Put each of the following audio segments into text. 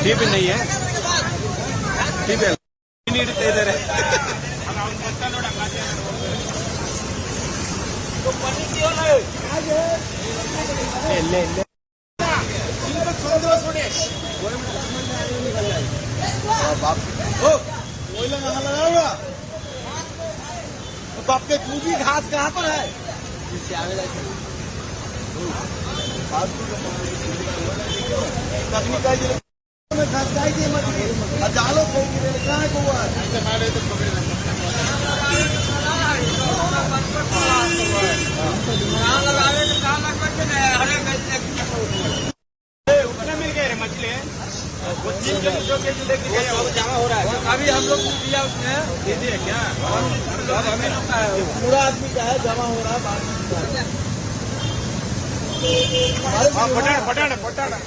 TP नहीं है TP ನೀಡುತ್ತಾ ಇದ್ದಾರೆ बाप के खूबी घास कहाँ पर है जालो कहाँ है कौआ उतने मिल गए रे मछली जमा हो रहा है अभी हम लोग दिया उसने दे दिया क्या हमें पूरा आदमी का है जमा हो रहा है पटाड़ा पटाड़ा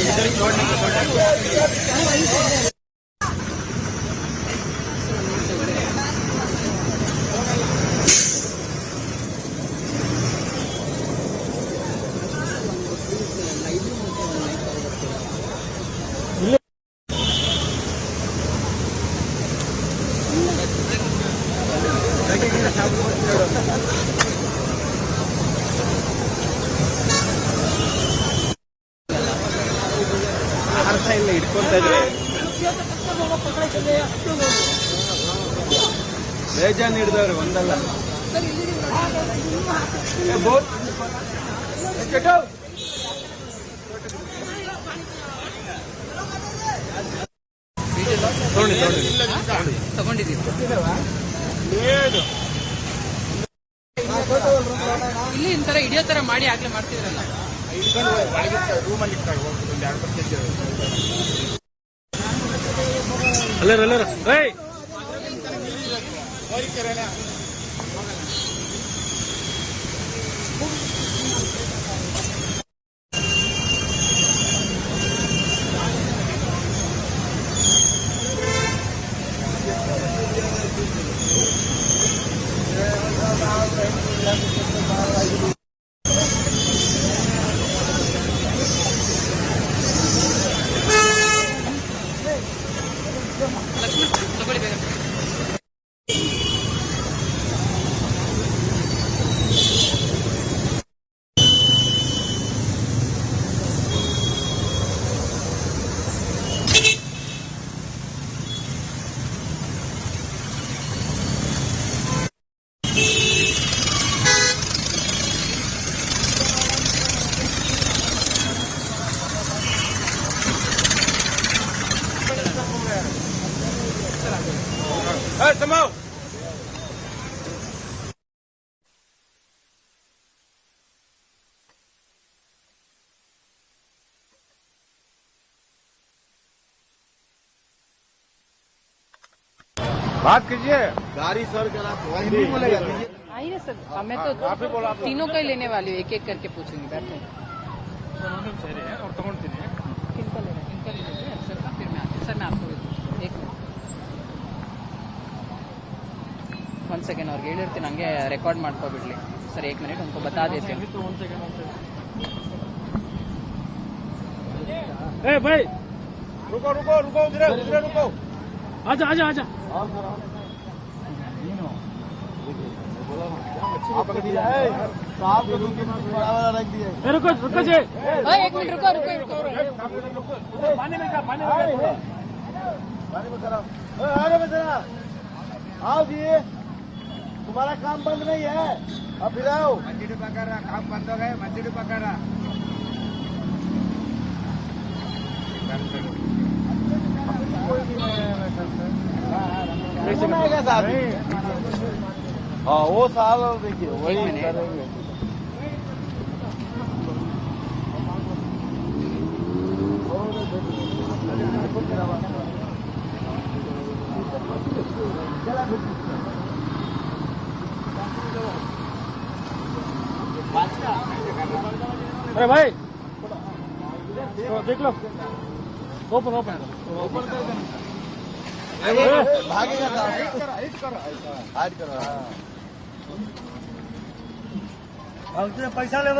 इधर छोड़ने ಅರ್ಥ ಇಲ್ಲ ಇಟ್ಕೊಂತ ಇದ್ರೆ ಬೇಜಾನ್ ಹಿಡ್ದವ್ರೆ ಒಂದಲ್ಲ ತಗೊಂಡಿದ್ದೀವಿ ಇಲ್ಲಿ ಇಂತರ ಹಿಡಿಯೋ ತರ ಮಾಡಿ ಆಗ್ಲೇ ಮಾಡ್ತಿದ್ರಲ್ಲ ರೂಮಲ್ಲಿ ಅಲ್ಲರ ತಗೊಳ್ಳಿ ಬೇಗ समाओ बात कीजिए गाड़ी सर करा हिंदी बोलेगा आइए सर मैं तो तीनों का ही लेने वाली हूँ एक एक करके पूछूंगी बैठे और तಗೊಂಡ್ತೀನಿ किनको लेना है इनका ले लेते हैं सर का फिर मैं आती सर मैं आपको एक मिनट 1 सेकेंड ಅವ್ರಿಗೆ ಹೇಳಿರ್ತೀನಿ ಹಂಗೆ ರೆಕಾರ್ಡ್ ಮಾಡ್ಕೊಬಿಡ್ಲಿ सर 1 मिनट उनको बता देते हैं ए भाई रुको रुको रुको उधर रुको आजा आजा आजा आप दिया है साहब को दूध के बड़ा वाला रख दिया है रुको रुको जी 1 मिनट रुको पानी में करा आगे में जरा आओ जी तुम्हारा काम बंद नहीं है अब फिर आओ मंदिर पकड़ा काम बंद हो गए मंदिर पकड़ा हाँ वो साल देखिए वही करेंगे अरे भाई तो देख लो ओपन ओपन भागेगा हाइट करो हाइट करो पैसा ले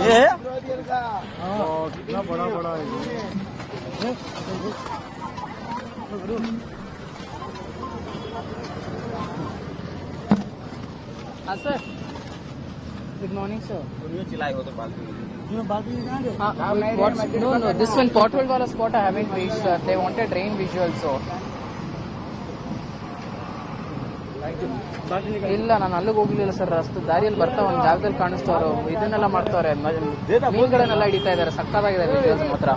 ये है कितना बड़ा बड़ा है हाँ सर, गुड मॉर्निंग सर. चिल्लाए हो तो बात No, this one pothole wala spot I haven't reached sir. They wanted rain visual so. ಇಲ್ಲ ನಾನು ಅಲ್ಲಿಗೆ ಹೋಗ್ಲಿಲ್ಲ ಸರ್. ರಸ್ತೆ ದಾರಿಯಲ್ಲಿ ಬರ್ತಾ ಒಂದು ಜಾಗದಲ್ಲಿ ಕಾಣಿಸ್ತವ್ರು, ಇದನ್ನೆಲ್ಲ ಮಾಡ್ತವ್ರೆ, ಮೀನುಗಳನ್ನೆಲ್ಲ ಹಿಡಿತಾ ಇದಾರೆ. ಸಕ್ಕತ್ತಾಗಿದೆ ವಿಜುವಲ್ಸ್ ಮಾತ್ರ.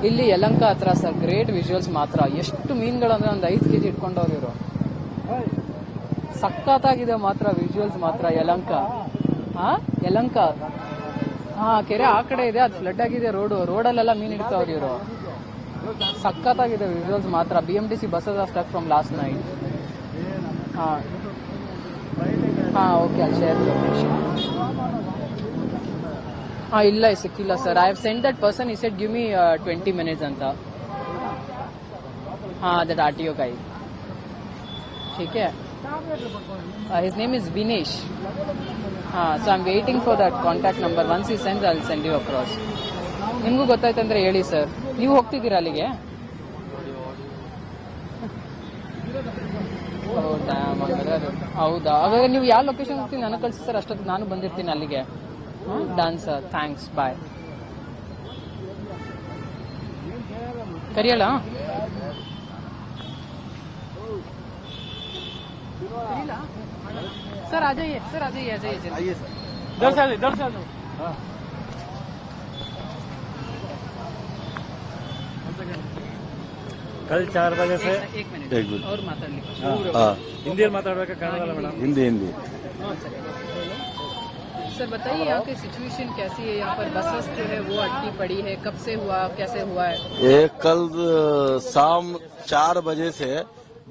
ಇಲ್ಲಿ ಯಲಂಕ ಹತ್ರ ಸರ್, ಗ್ರೇಟ್ ವಿಜುವಲ್ಸ್ ಮಾತ್ರ. ಎಷ್ಟು ಮೀನುಗಳಂದ್ರೆ ಒಂದು 5 kg ಇಟ್ಕೊಂಡವ್ರು ಇವರು. ಸಕ್ಕತ್ತಾಗಿದೆ ಮಾತ್ರ ವಿಜುವಲ್ಸ್ ಮಾತ್ರ. ಯಲಂಕ ಯಲಂಕ ಕೆರೆ ಆ ಕಡೆ ಇದೆ, ಅದು ಫ್ಲಡ್ ಆಗಿದೆ. ರೋಡಲ್ಲೆಲ್ಲ ಮೀನು ಹಿಡಿತಾವ್ರಿ ಇವರು. ಸಕ್ಕತ್ತಾಗಿದೆ ವಿಜುವಲ್ಸ್ ಮಾತ್ರ. BMTC buses are stuck from last night. Okay, I'll share the location. ಇಲ್ಲ ಸಿಕ್ಕಿಲ್ಲ sir. I have scent that person. He said give me 20 minutes ಅಂತ. That RTO guy. ठीक है. His name is Vinesh. So I'm waiting for that contact number. Once he sends, I'll send you across. ನಿಮಗೂ ಗೊತ್ತಾಯ್ತಂದ್ರೆ ಹೇಳಿ sir. ನೀವು ಹೋಗ್ತಿದ್ದೀರಾ ಅಲ್ಲಿಗೆ? ಹೌದಾ? ಹಾಗಾದ್ರೆ ನೀವು ಯಾವ ಲೊಕೇಶನ್ ಹೋಗ್ತೀನಿ ನನಗೆ ಕಳಿಸಿ ಸರ್. ಅಷ್ಟೊತ್ತಿಗೆ ನಾನು ಬಂದಿರ್ತೀನಿ ಅಲ್ಲಿಗೆ. ಡನ್ ಸರ್, ಥ್ಯಾಂಕ್ಸ್, ಬಾಯ್. ಕರಿಯಲ್ಲ सर? आ जाइए सर, आ जाइए, आ जाइए. दर्शन कल 4 बजे से एक मिनट एक मिनट और ಮಾತಾಡ್ಲಿ. हिंदी माताड़का कन्नड़ मैडम. हिंदी सर बताइए यहाँ की सिचुएशन कैसी है? यहाँ पर बसेस जो है वो अटकी पड़ी है. कब से हुआ, कैसे हुआ है? ये कल शाम 4 बजे से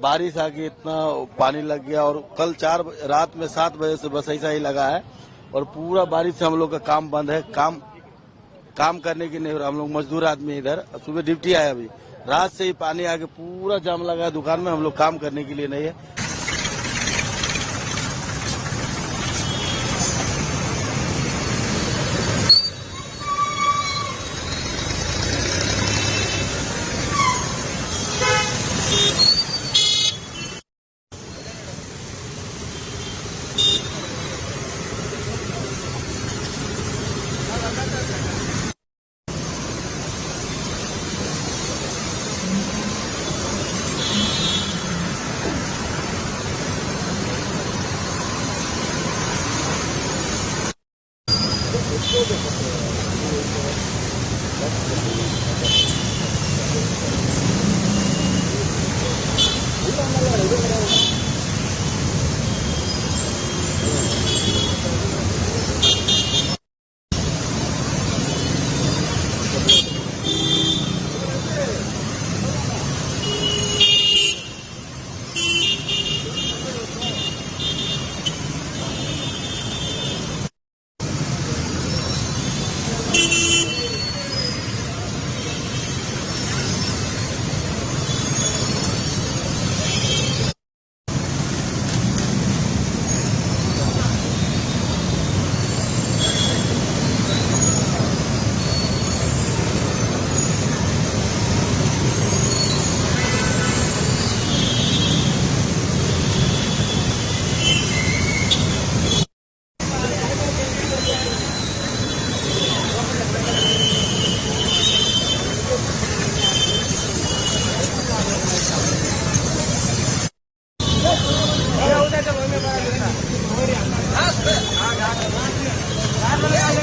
बारिश आके इतना पानी लग गया और कल रात में 7 बजे से बस ऐसा ही लगा है और पूरा बारिश से हम लोग का काम बंद है. काम करने की नहीं हो रहा. हम लोग मजदूर आदमी इधर सुबह ड्यूटी आए, अभी रात से ही पानी आके पूरा जाम लगा है दुकान में. हम लोग काम करने के लिए नहीं है.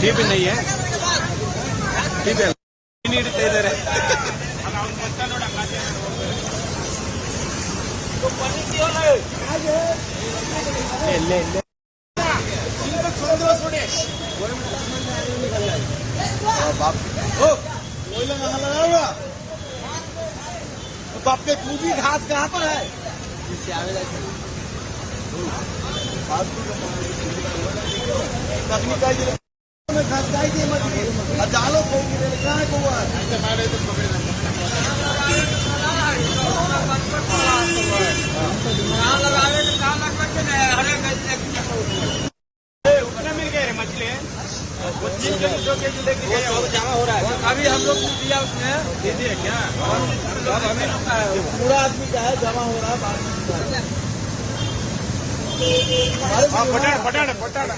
ठीक नहीं है, ठीक है. ನೀಡುತ್ತಾ ಇದ್ದಾರೆ. ಎಲ್ಲೇ तो आपके खूबी घास कहाँ पर है? घास खाई थी मछली, जालो कहाँ है? में दीजिए क्या? और सब हमें लोग का है, पूरा आदमी का है, जमा हो रहा है बाद में। पटाड़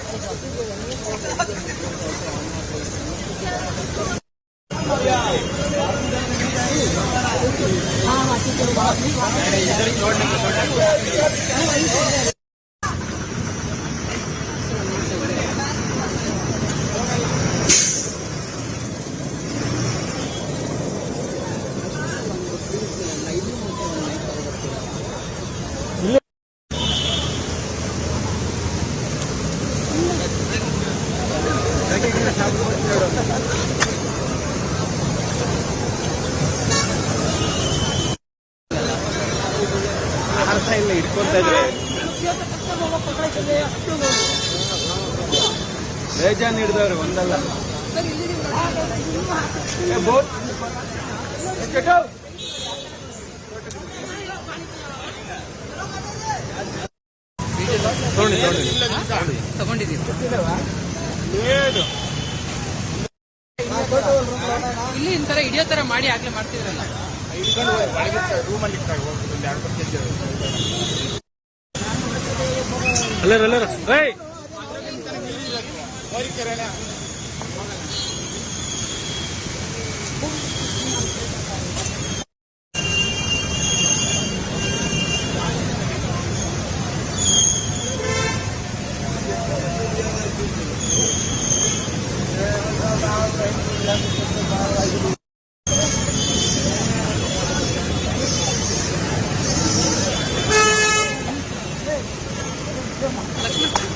ಹಿಡ್ಕೊಂತ ಇದ್ರೆ ಬೇಜಾನ್ ಹಿಡ್ದವ್ರೆ ಒಂದಲ್ಲ ತಗೊಂಡಿದ್ದೀವಿ ಇಲ್ಲಿ ಇಂತರ ಹಿಡಿಯೋ ತರ ಮಾಡಿ ಆಗ್ಲೇ ಮಾಡ್ತಿದ್ರಲ್ಲ. ರೂಮಲ್ಲಿ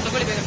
ತಗೊಳ್ಳಿ ಬೇಗ.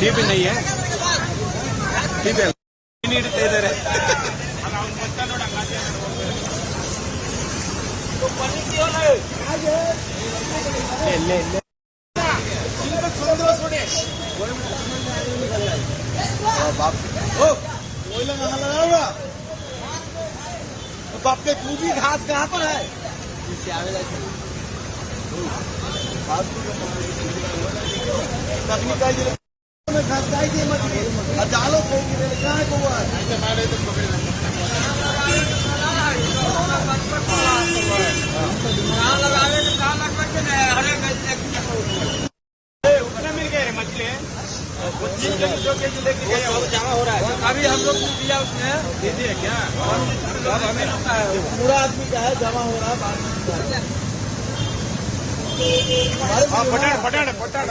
टीप नहीं है टीप ನೀಡುತ್ತಾ ಇದ್ದಾರೆ बाप के खूबी घास कहाँ पर है जालो कहाँ है कौआ उतने मिल गए मछली जमा हो रहा है अभी हम लोग ने दिया उसमें दीजिए क्या और सब हमें लगता है पूरा आदमी का है जमा हो रहा है बाद में पटाड़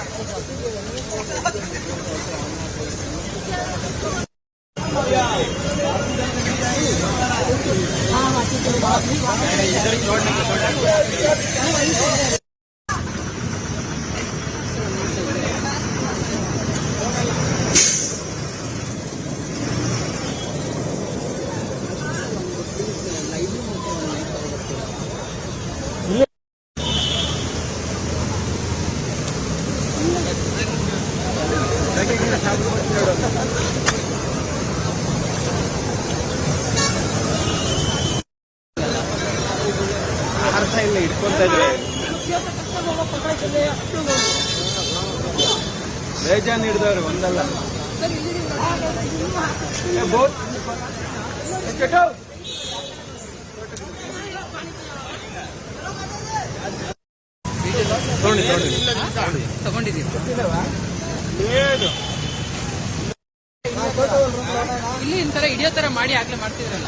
ಇಟ್ಕೊಂತ ಇದ್ರೆ ಬೇಜಾನ್ ಹಿಡ್ದವ್ರಿ ಒಂದಲ್ಲ ತಗೊಂಡಿದ್ದೀವಿ ಇಲ್ಲಿ ಇಂತರ ಹಿಡಿಯೋ ತರ ಮಾಡಿ ಆಗ್ಲೇ ಮಾಡ್ತಿದ್ರಲ್ಲ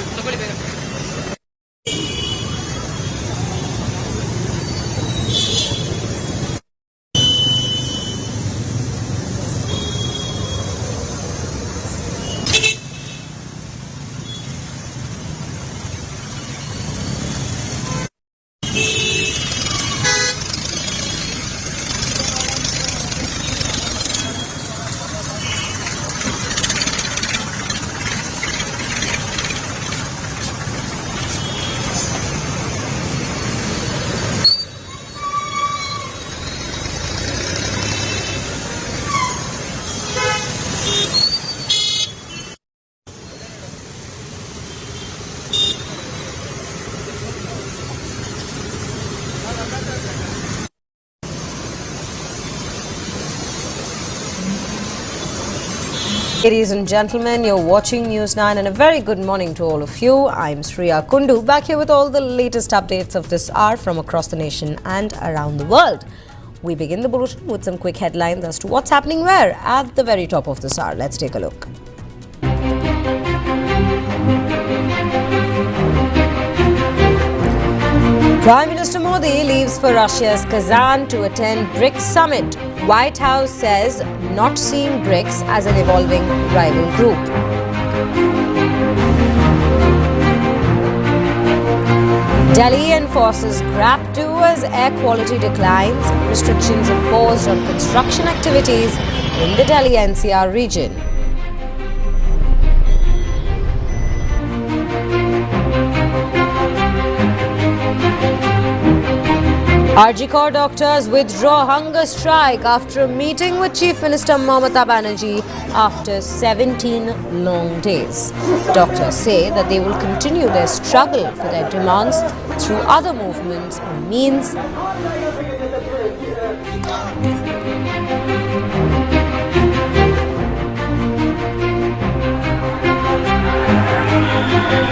ತಗೊಳ್ಳಿ ಬೇರೆ Ladies and gentlemen, you're watching News 9 and a very good morning to all of you. I'm Sriya Kundu, back here with all the latest updates of this hour from across the nation and around the world. We begin the bulletin with some quick headlines as to what's happening where at the very top of this hour. Let's take a look. Prime Minister Modi leaves for Russia's Kazan to attend BRICS summit. White House says not seeing BRICS as an evolving rival group. Delhi enforces GRAP 2 as air quality declines. Restrictions imposed on construction activities in the Delhi NCR region. RG Corps doctors withdraw hunger strike after a meeting with Chief Minister Mamata Banerjee after 17 long days. Doctors say that they will continue their struggle for their demands through other movements and means.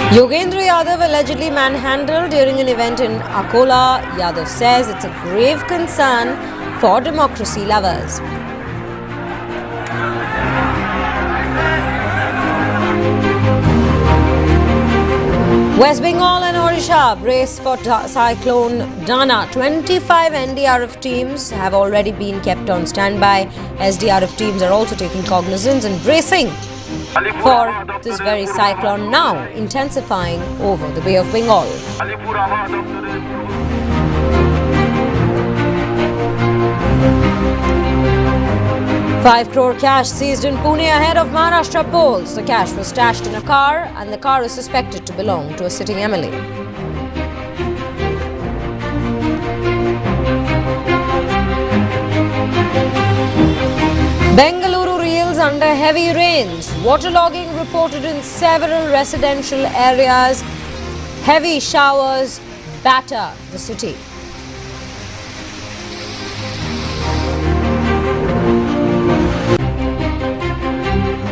Yogendra Yadav allegedly manhandled during an event in Akola. Yadav says it's a grave concern for democracy lovers. West Bengal and Odisha brace for cyclone Dana. 25 NDRF teams have already been kept on standby. SDRF teams are also taking cognizance and bracing for this very cyclone, now intensifying over the Bay of Bengal. 5 crore cash seized in Pune ahead of Maharashtra polls. The cash was stashed in a car and the car is suspected to belong to a sitting MLA. Bengaluru reels under heavy rains. Waterlogging reported in several residential areas. Heavy showers batter the city.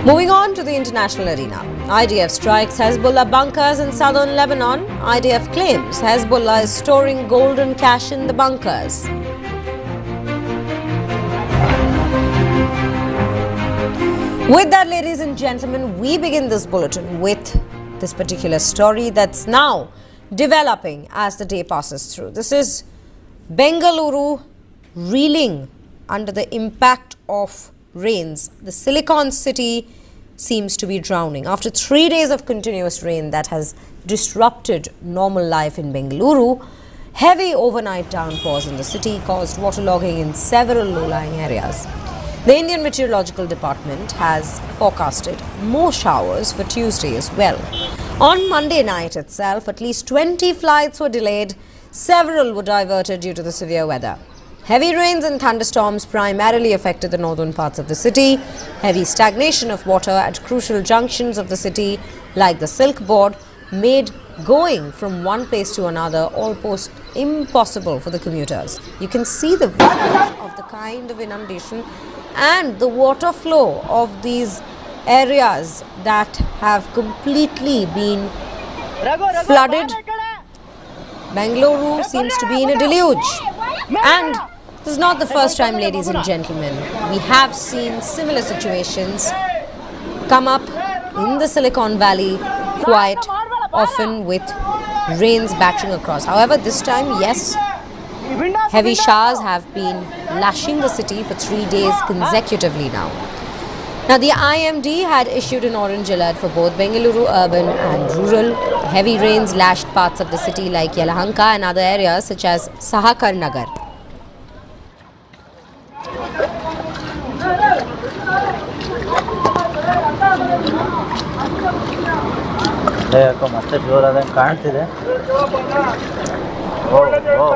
Moving on to the international arena. IDF strikes Hezbollah bunkers in southern Lebanon. IDF claims Hezbollah is storing gold and cash in the bunkers. With that, ladies and gentlemen, we begin this bulletin with this particular story that's now developing as the day passes through. This is Bengaluru reeling under the impact of rains. The Silicon City seems to be drowning. After 3 days of continuous rain that has disrupted normal life in Bengaluru, heavy overnight downpours in the city caused waterlogging in several low-lying areas. The Indian Meteorological Department has forecasted more showers for Tuesday as well. On Monday night itself, at least 20 flights were delayed. Several were diverted due to the severe weather. Heavy rains and thunderstorms primarily affected the northern parts of the city. Heavy stagnation of water at crucial junctions of the city, like the Silk Board, made going from one place to another almost impossible for the commuters. You can see the visuals of the kind of inundation and the water flow of these areas that have completely been flooded. Bengaluru seems to be in a deluge. And this is not the first time, ladies and gentlemen. We have seen similar situations come up in the Silicon Valley quite often with rains battering across. However, this time, yes, heavy showers have been lashing the city for 3 days consecutively now. Now, the IMD had issued an orange alert for both Bengaluru urban and rural. Heavy rains lashed parts of the city like Yelahanka and other areas such as Sahakar Nagar.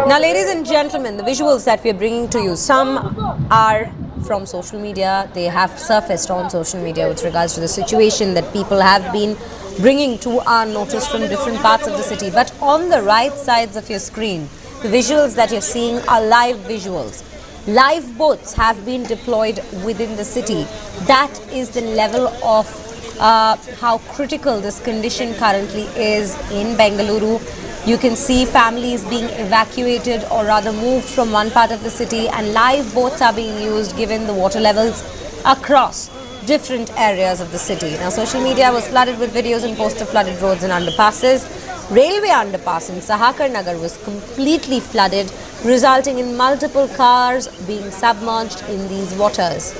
Now, ladies and gentlemen, the visuals that we are bringing to you, some are from social media. They have surfaced on social media with regards to the situation that people have been bringing to our notice from different parts of the city. But on the right sides of your screen, the visuals that you're seeing are live visuals. Live boats have been deployed within the city. That is the level of how critical this condition currently is in Bengaluru. You can see families being evacuated or rather moved from one part of the city, and live boats are being used given the water levels across different areas of the city. Now, social media was flooded with videos and posts of flooded roads and underpasses. Railway underpass in Sahakar Nagar was completely flooded, resulting in multiple cars being submerged in these waters.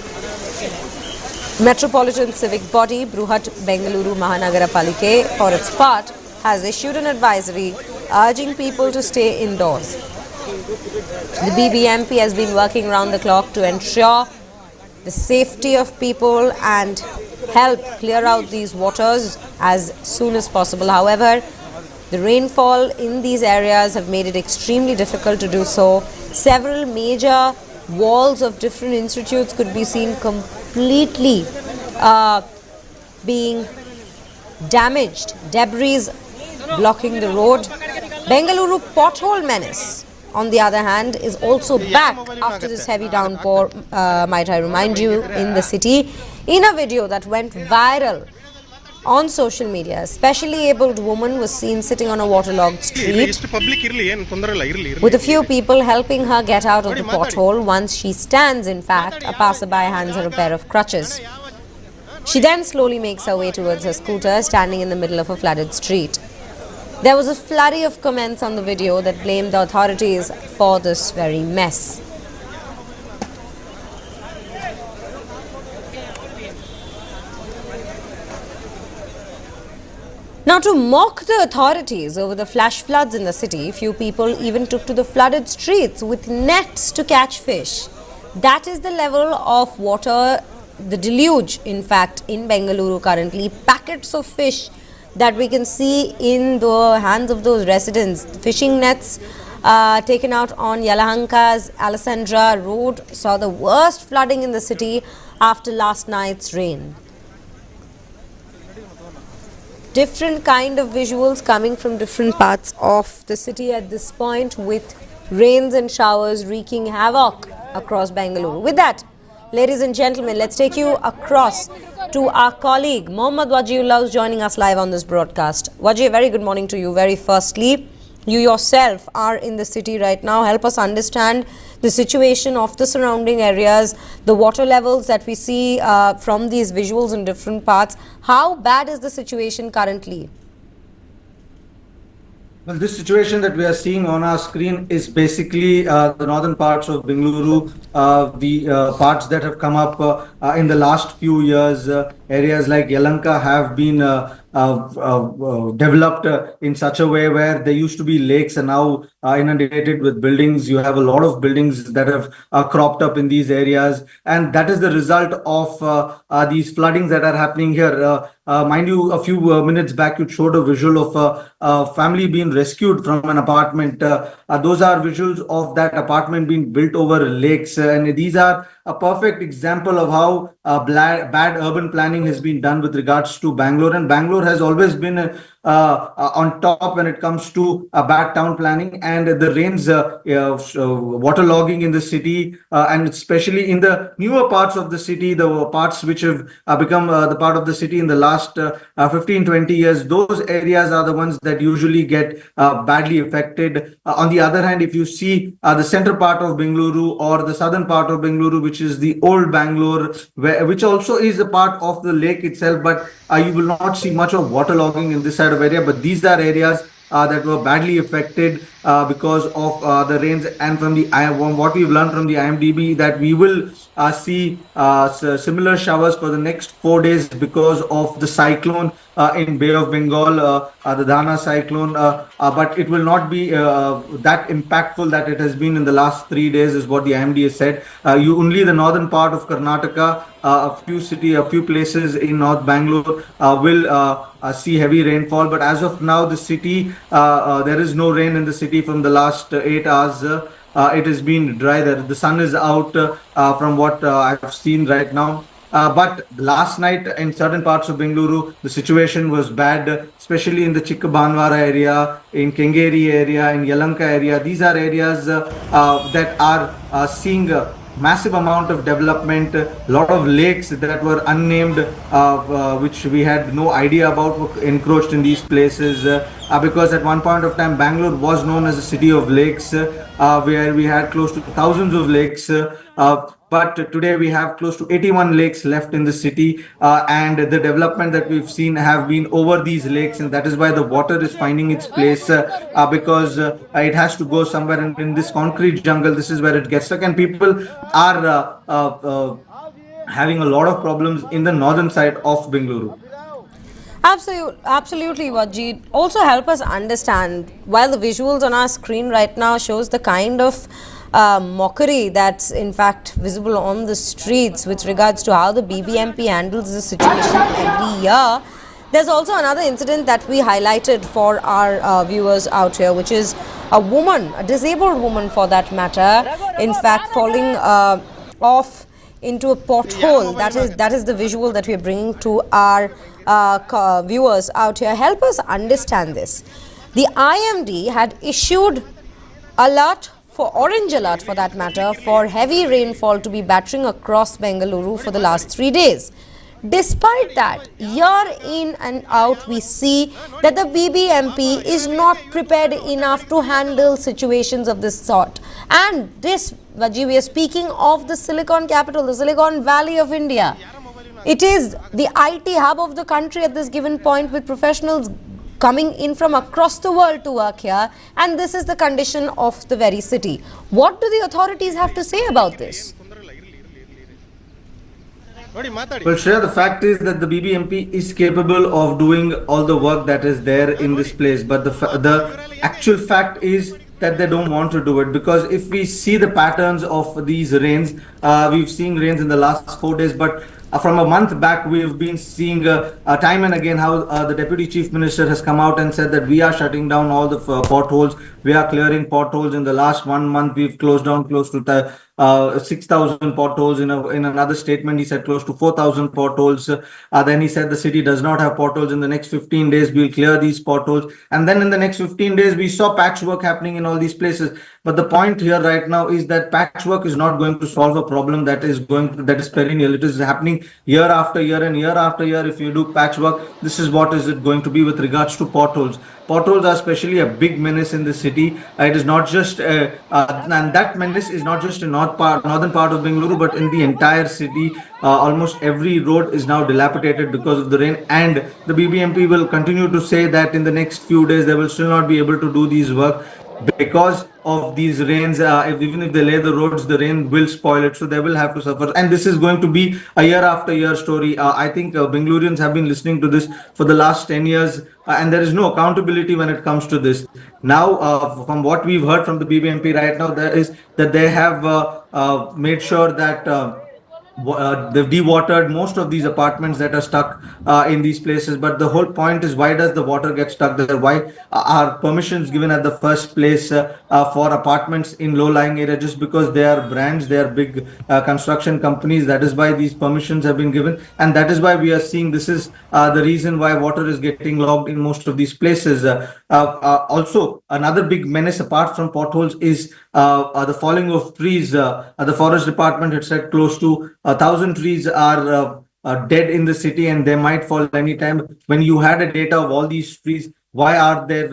Metropolitan Civic Body Bruhat Bengaluru Mahanagara Palike, for its part, has issued an advisory urging people to stay indoors. The BBMP has been working around the clock to ensure the safety of people and help clear out these waters as soon as possible. However, the rainfall in these areas have made it extremely difficult to do so. Several major walls of different institutes could be seen completely being damaged, debris blocking the road. Bengaluru pothole menace, on the other hand, is also back after this heavy downpour, might I remind you, in the city. In a video that went viral on social media, a specially abled woman was seen sitting on a waterlogged street with a few people helping her get out of the pothole. Once she stands, in fact, a passerby hands her a pair of crutches. She then slowly makes her way towards her scooter, standing in the middle of a flooded street. There was a flurry of comments on the video that blamed the authorities for this very mess. Now, to mock the authorities over the flash floods in the city, few people even took to the flooded streets with nets to catch fish. That is the level of water, the deluge, in fact, in Bengaluru currently. Packets of fish that we can see in the hands of those residents. Fishing nets taken out on Yelahanka's Alessandra Road, saw the worst flooding in the city after last night's rain. Different kind of visuals coming from different parts of the city at this point, with rains and showers wreaking havoc across Bengaluru. With that, ladies and gentlemen, let's take you across to our colleague Mohammad Wajiullah, who's joining us live on this broadcast. Waji, a very good morning to you. Very firstly, you yourself are in the city right now. Help us understand the situation of the surrounding areas, the water levels that we see from these visuals in different parts. How bad is the situation currently? Well, this situation that we are seeing on our screen is basically the northern parts of Bengaluru, the parts that have come up in the last few years. Areas like Yelahanka have been developed in such a way where there used to be lakes and now inundated with buildings. You have a lot of buildings that have cropped up in these areas, and that is the result of these floodings that are happening here. Mind you, a few minutes back you showed a visual of a family being rescued from an apartment. Those are visuals of that apartment being built over lakes, and these are a perfect example of how bad urban planning has been done with regards to Bangalore. And Bangalore has always been on top when it comes to bad town planning, and the rains, waterlogging in the city, and especially in the newer parts of the city, the parts which have become the part of the city in the last 15-20 years. Those areas are the ones that usually get badly affected. On the other hand, if you see the center part of Bengaluru or the southern part of Bengaluru, which is the old Bangalore, which also is a part of the lake itself, but you will not see much of waterlogging in this side of area. But these are areas that were badly affected because of the rains. And from what we've learned from the IMDb, that we will see similar showers for the next 4 days because of the cyclone in Bay of Bengal, the Dana cyclone, but it will not be that impactful that it has been in the last 3 days, is what the IMD has said. Only the northern part of Karnataka, a few places in North Bangalore will see heavy rainfall. But as of now, the city, there is no rain in the city from the last 8 hours. It has been dry. The sun is out from what I've seen right now. But last night in certain parts of Bengaluru, the situation was bad, especially in the Chikkabanwara area, in Kengeri area, in Yelahanka area. These are areas that are seeing massive amount of development. A lot of lakes that were unnamed, which we had no idea about, were encroached in these places, because at one point of time Bangalore was known as a city of lakes, where we had close to thousands of lakes, but today we have close to 81 lakes left in the city, and the development that we've seen have been over these lakes, and that is why the water is finding its place, because it has to go somewhere, and in this concrete jungle, this is where it gets stuck, and people are having a lot of problems in the northern side of Bengaluru. Absolutely, Wajid. Also help us understand, while the visuals on our screen right now shows the kind of mockery that's in fact visible on the streets with regards to how the BBMP handles the situation every year. There's also another incident that we highlighted for our viewers out here, which is a woman, a disabled woman for that matter, in fact falling off into a pothole. That is the visual that we are bringing to our viewers out here. Help us understand this. The IMD had issued orange alert for that matter, for heavy rainfall to be battering across Bengaluru for the last 3 days. Despite that, year in and out, we see that the BBMP is not prepared enough to handle situations of this sort. And this, Vaji, we are speaking of the Silicon capital, the Silicon Valley of India. It is the IT hub of the country at this given point, with professionals coming in from across the world to work here, and this is the condition of the very city. What do the authorities have to say about this? Well, Shreya, the fact is that the BBMP is capable of doing all the work that is there in this place, but the actual fact is that they don't want to do it, because if we see the patterns of these rains, we've seen rains in the last 4 days, but from a month back, we've been seeing time and again how the deputy chief minister has come out and said that we are shutting down all the potholes. We are clearing potholes. In the last 1 month, we've closed down close to 6,000 potholes. In another statement, he said close to 4,000 potholes. Then he said the city does not have potholes. In the next 15 days, we'll clear these potholes. And then in the next 15 days, we saw patchwork happening in all these places. But the point here right now is that patchwork is not going to solve a problem that is perennial. It is happening year after year and year after year. If you do patchwork, this is what is it going to be with regards to potholes. Potholes are especially a big menace in the city. It is not just, and that menace is not just in northern part of Bengaluru, but in the entire city. Almost every road is now dilapidated because of the rain, and the BBMP will continue to say that in the next few days they will still not be able to do these work because of these rains. Even if they lay the roads, the rain will spoil it, so they will have to suffer. And this is going to be a year after year story. I think Bengaloreans have been listening to this for the last 10 years, and there is no accountability when it comes to this. Now, from what we've heard from the BBMP right now, there is that they have made sure that they've dewatered most of these apartments that are stuck in these places. But the whole point is, why does the water get stuck there? Why are permissions given at the first place for apartments in low-lying area? Just because they are brands, they are big construction companies. That is why these permissions have been given, and that is why we are seeing this is the reason why water is getting logged in most of these places. Also, another big menace apart from potholes is the falling of trees. The forest department had said close to 1,000 trees are dead in the city, and they might fall anytime. When you had a data of all these trees, why are there?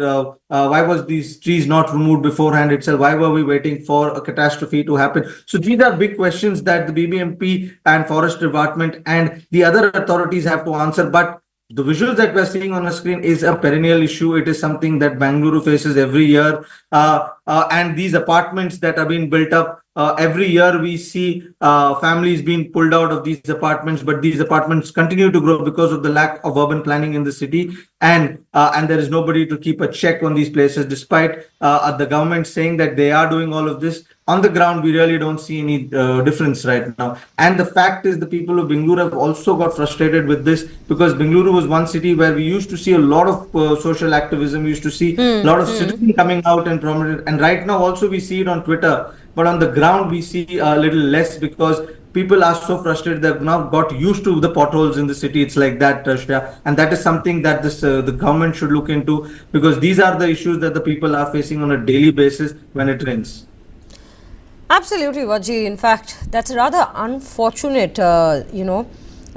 Why was these trees not removed beforehand itself? Why were we waiting for a catastrophe to happen? So these are big questions that the BBMP and Forest Department and the other authorities have to answer. But the visuals that we're seeing on the screen is a perennial issue. It is something that Bengaluru faces every year. And these apartments that are being built up, every year we see families being pulled out of these apartments, but these apartments continue to grow because of the lack of urban planning in the city. And there is nobody to keep a check on these places, despite the government saying that they are doing all of this. On the ground, we really don't see any difference right now. And the fact is, the people of Bengaluru have also got frustrated with this, because Bengaluru was one city where we used to see a lot of social activism. We used to see a lot of citizens coming out and prominent. And right now also we see it on Twitter. But on the ground, we see a little less, because people are so frustrated. They've now got used to the potholes in the city. It's like that, Shreya. And that is something that the government should look into, because these are the issues that the people are facing on a daily basis when it rains. Absolutely, Vaji. In fact, that's a rather unfortunate, a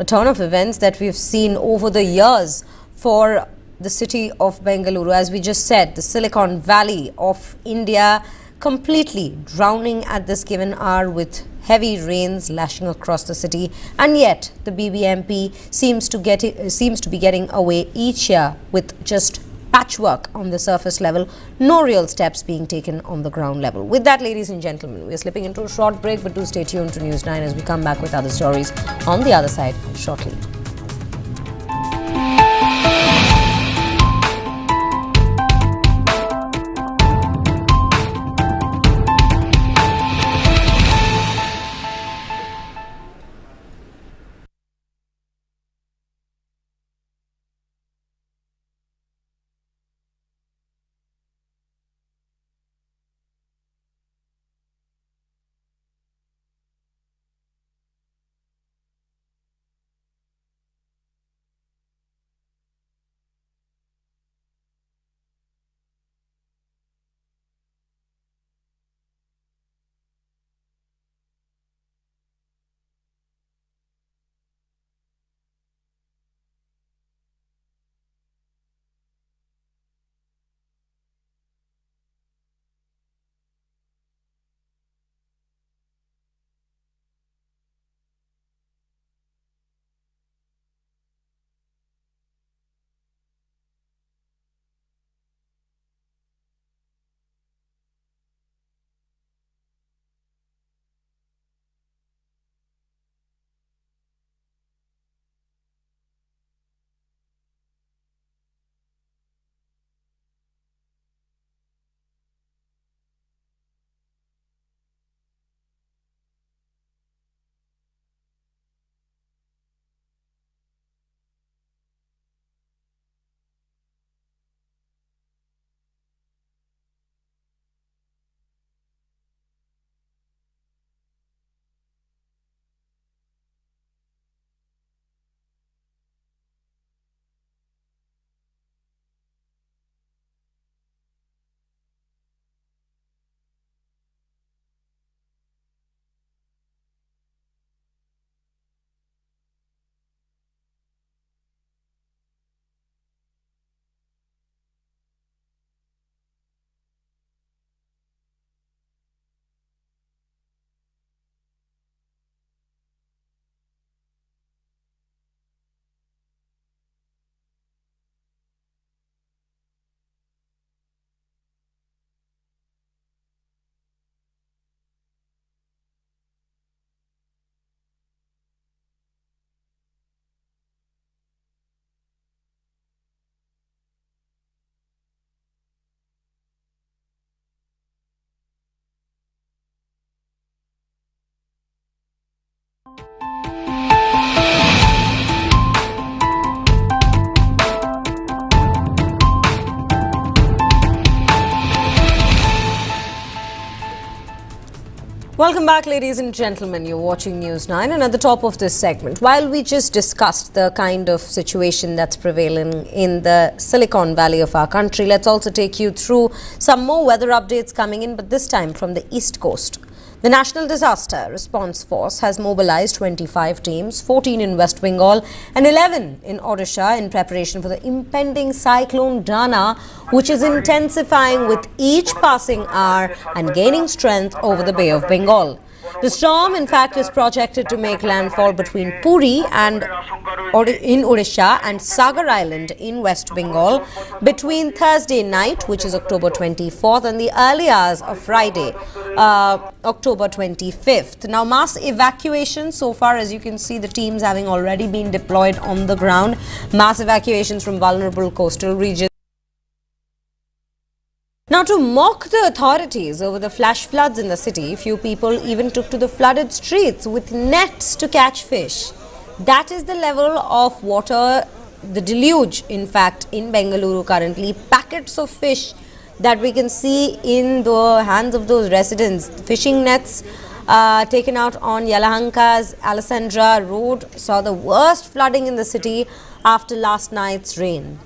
turn of events that we've seen over the years for the city of Bengaluru. As we just said, the Silicon Valley of India completely drowning at this given hour with heavy rains lashing across the city, and yet the BBMP seems to be getting away each year with just patchwork on the surface level, no real steps being taken on the ground level. With that, ladies and gentlemen, we are slipping into a short break, but do stay tuned to News 9 as we come back with other stories on the other side shortly. Welcome back, ladies and gentlemen. You're watching News 9, and at the top of this segment, while we just discussed the kind of situation that's prevailing in the Silicon Valley of our country, let's also take you through some more weather updates coming in, but this time from the East Coast. The National Disaster Response Force has mobilized 25 teams, 14 in West Bengal and 11 in Odisha in preparation for the impending cyclone Dana, which is intensifying with each passing hour and gaining strength over the Bay of Bengal. The storm, in fact, is projected to make landfall between Puri and in Odisha and Sagar Island in West Bengal between Thursday night, which is October 24th, and the early hours of Friday, October 25th. Now, mass evacuation so far, as you can see, the teams having already been deployed on the ground. Mass evacuations from vulnerable coastal regions. Now, to mock the authorities over the flash floods in the city, few people even took to the flooded streets with nets to catch fish. That is the level of water, the deluge, in fact, in Bengaluru currently. Packets of fish that we can see in the hands of those residents. Fishing nets taken out on Yelahanka's Alessandra Road saw the worst flooding in the city after last night's rain.